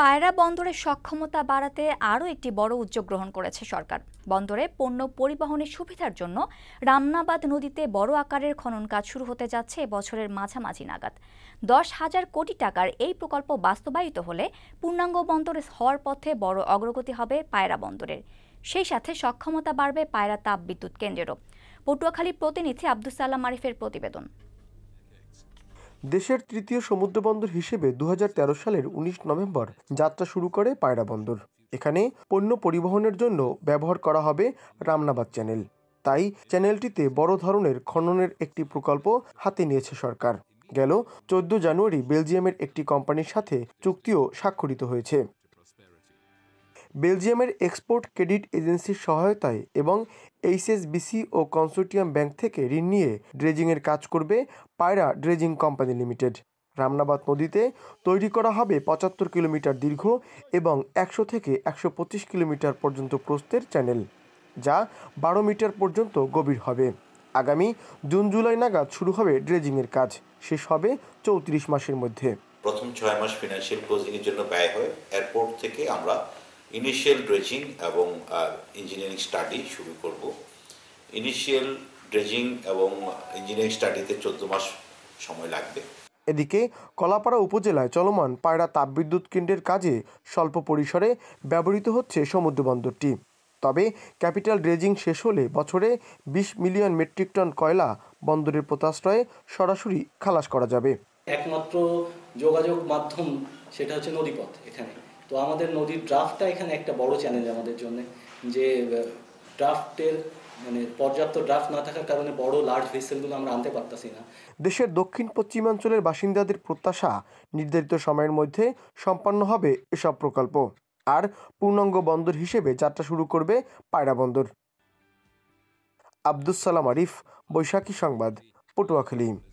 পায়রা বন্দরের সক্ষমতা বাড়াতে আরও একটি বড় উদ্যোগ গ্রহণ করেছে সরকার। বন্দরে পণ্য পরিবহনের সুবিধার জন্য রামনাবাদ নদীতে বড় আকারের খনন কাজ শুরু হতে যাচ্ছে বছরের মাঝামাঝি নাগাদ। 10,000 কোটি টাকার এই প্রকল্প বাস্তবায়িত হলে পূর্ণাঙ্গ বন্দর হওয়ার পথে বড় অগ্রগতি হবে পায়রা বন্দরের। সেই সাথে সক্ষমতা বাড়বে পায়রা তাপবিদ্যুৎ কেন্দ্রেরও। পটুয়াখালী প্রতিনিধি আব্দুস সালাম আরিফের প্রতিবেদন। দেশের তৃতীয় সমুদ্রবন্দর হিসেবে 2013 সালের 19 নভেম্বর যাত্রা শুরু করে পায়রা বন্দর। এখানে পণ্য পরিবহনের জন্য ব্যবহার করা হবে রামনাবাদ চ্যানেল। তাই চ্যানেলটিতে বড় ধরনের খননের একটি প্রকল্প হাতে নিয়েছে সরকার। গেল 14 জানুয়ারি বেলজিয়ামের একটি কোম্পানির সাথে চুক্তিও স্বাক্ষরিত হয়েছে। বেলজিয়ামের এক্সপোর্ট ক্রেডিট এজেন্সির সহায়তায় এবং এইচএসবিসি ও কনসোর্টিয়াম ব্যাংক থেকে ঋণ নিয়ে ড্রেজিংয়ের কাজ করবে পায়রা ড্রেজিং কোম্পানি লিমিটেড। রামনাবাদ নদীতে তৈরি করা হবে 75 কিলোমিটার দীর্ঘ এবং 100 থেকে 125 কিলোমিটার পর্যন্ত প্রস্থের চ্যানেল, যা 12 মিটার পর্যন্ত গভীর হবে। আগামী জুন-জুলাই নাগাদ শুরু হবে ড্রেজিংয়ের কাজ, শেষ হবে 34 মাসের মধ্যে। প্রথম 6 মাস ফিনান্সিয়াল ক্লোজিংয়ের জন্য ব্যয় হয়। এয়ারপোর্ট থেকে আমরা ইনিশিয়াল ড্রেজিং এবং ইঞ্জিনিয়ারিং স্টাডি শুরু করব। ইনিশিয়াল ড্রেজিং এবং ইঞ্জিনিয়ারিং স্টাডিতে 14 মাস সময় লাগবে। এদিকে কলাপাড়া উপজেলায় চলমান পায়রা তাপবিদ্যুৎ কেন্দ্রের কাজে স্বল্প পরিসরে ব্যবহৃত হচ্ছে সমুদ্রবন্দরটি। তবে ক্যাপিটাল ড্রেজিং শেষ হলে বছরে 20 মিলিয়ন মেট্রিক টন কয়লা বন্দরের পোতাশ্রয়ে সরাসরি খালাস করা যাবে। একমাত্র যোগাযোগ মাধ্যম সেটা হচ্ছে নদীপথ। এখানে তো আমাদের নদীর ড্রাফটটা এখানে একটা বড় চ্যালেঞ্জ আমাদের জন্য, যে ড্রাফটের পর্যাপ্ত ড্রাফট না থাকার কারণে বড় লার্জ ভেসেলগুলো আমরা আনতে পারতাছি না। দেশের দক্ষিণ পশ্চিমাঞ্চলের বাসিন্দাদের প্রত্যাশা নির্ধারিত সময়ের মধ্যে সম্পন্ন হবে এসব প্রকল্প, আর পূর্ণাঙ্গ বন্দর হিসেবে যাত্রা শুরু করবে পায়রা বন্দর। আব্দুস সালাম আরিফ, বৈশাখী সংবাদ, পটুয়াখালী।